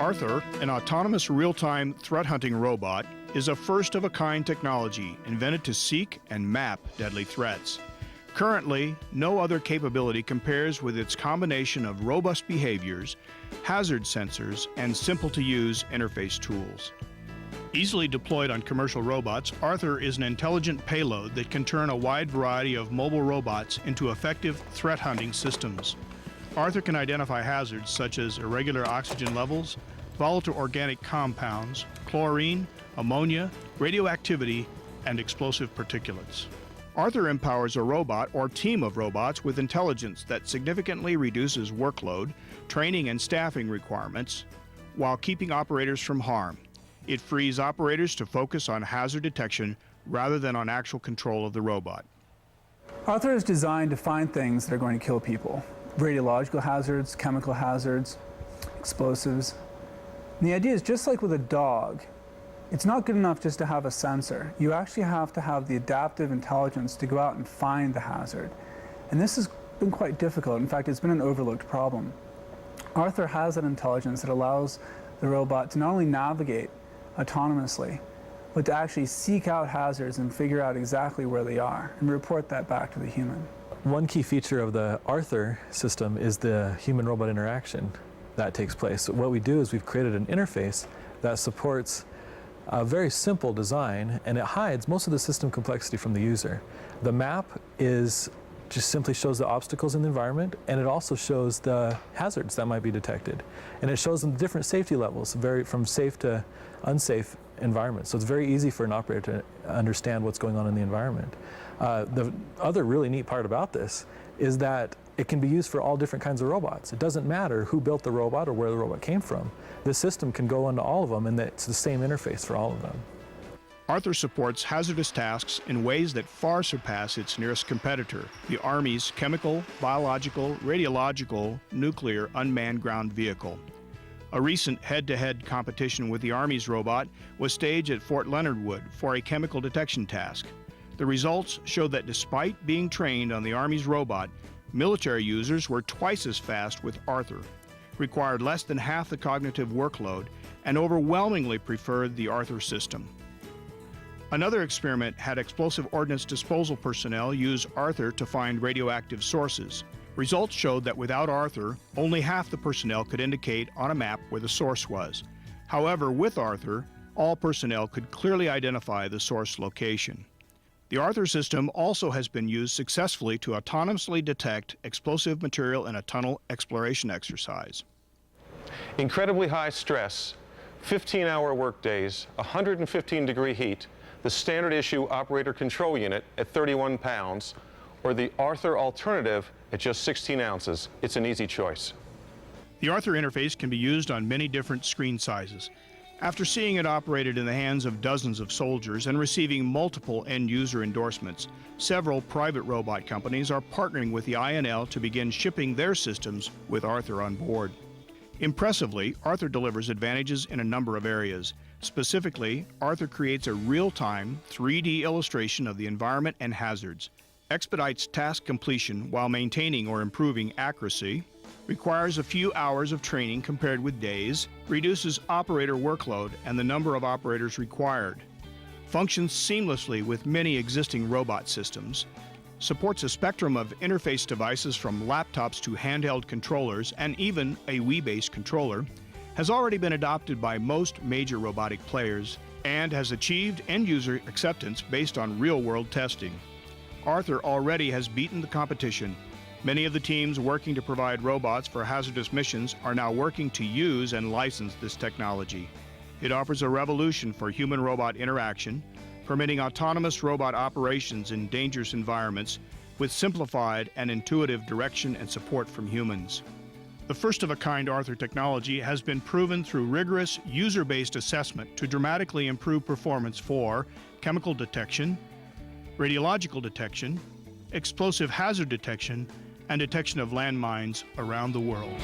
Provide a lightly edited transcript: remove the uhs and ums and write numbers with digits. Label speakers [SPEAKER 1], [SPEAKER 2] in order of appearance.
[SPEAKER 1] Arthur, an autonomous real-time threat hunting robot, is a first-of-a-kind technology invented to seek and map deadly threats. Currently, no other capability compares with its combination of robust behaviors, hazard sensors, and simple-to-use interface tools. Easily deployed on commercial robots, Arthur is an intelligent payload that can turn a wide variety of mobile robots into effective threat hunting systems. Arthur can identify hazards such as irregular oxygen levels, volatile organic compounds, chlorine, ammonia, radioactivity, and explosive particulates. Arthur empowers a robot or team of robots with intelligence that significantly reduces workload, training, and staffing requirements while keeping operators from harm. It frees operators to focus on hazard detection rather than on actual control of the robot.
[SPEAKER 2] Arthur is designed to find things that are going to kill people. Radiological hazards, chemical hazards, explosives. And the idea is just like with a dog, it's not good enough just to have a sensor. You actually have to have the adaptive intelligence to go out and find the hazard. And this has been quite difficult. In fact, it's been an overlooked problem. Arthur has that intelligence that allows the robot to not only navigate autonomously, but to actually seek out hazards and figure out exactly where they are and report that back to the human.
[SPEAKER 3] One key feature of the Arthur system is the human-robot interaction that takes place. So what we do is we've created an interface that supports a very simple design, and it hides most of the system complexity from the user. The map just simply shows the obstacles in the environment, and it also shows the hazards that might be detected. And it shows them different safety levels, from safe to unsafe environments. So it's very easy for an operator to understand what's going on in the environment. The other really neat part about this is that it can be used for all different kinds of robots. It doesn't matter who built the robot or where the robot came from. This system can go into all of them, and it's the same interface for all of them.
[SPEAKER 1] Arthur supports hazardous tasks in ways that far surpass its nearest competitor, the Army's chemical, biological, radiological, nuclear unmanned ground vehicle. A recent head-to-head competition with the Army's robot was staged at Fort Leonard Wood for a chemical detection task. The results showed that despite being trained on the Army's robot, military users were twice as fast with Arthur, required less than half the cognitive workload, and overwhelmingly preferred the Arthur system. Another experiment had explosive ordnance disposal personnel use Arthur to find radioactive sources. Results showed that without Arthur, only half the personnel could indicate on a map where the source was. However, with Arthur, all personnel could clearly identify the source location. The Arthur system also has been used successfully to autonomously detect explosive material in a tunnel exploration exercise.
[SPEAKER 4] Incredibly high stress, 15-hour workdays, 115-degree heat, the standard issue operator control unit at 31 pounds, or the Arthur alternative at just 16 ounces. It's an easy choice.
[SPEAKER 1] The Arthur interface can be used on many different screen sizes. After seeing it operated in the hands of dozens of soldiers and receiving multiple end-user endorsements, several private robot companies are partnering with the INL to begin shipping their systems with Arthur on board. Impressively, Arthur delivers advantages in a number of areas. Specifically, Arthur creates a real-time 3D illustration of the environment and hazards, expedites task completion while maintaining or improving accuracy, requires a few hours of training compared with days, reduces operator workload and the number of operators required, functions seamlessly with many existing robot systems, supports a spectrum of interface devices from laptops to handheld controllers and even a Wii-based controller, has already been adopted by most major robotic players, and has achieved end-user acceptance based on real-world testing. Arthur already has beaten the competition. Many of the teams working to provide robots for hazardous missions are now working to use and license this technology. It offers a revolution for human-robot interaction, permitting autonomous robot operations in dangerous environments with simplified and intuitive direction and support from humans. The first-of-a-kind Arthur technology has been proven through rigorous user-based assessment to dramatically improve performance for chemical detection, radiological detection, explosive hazard detection, and detection of landmines around the world.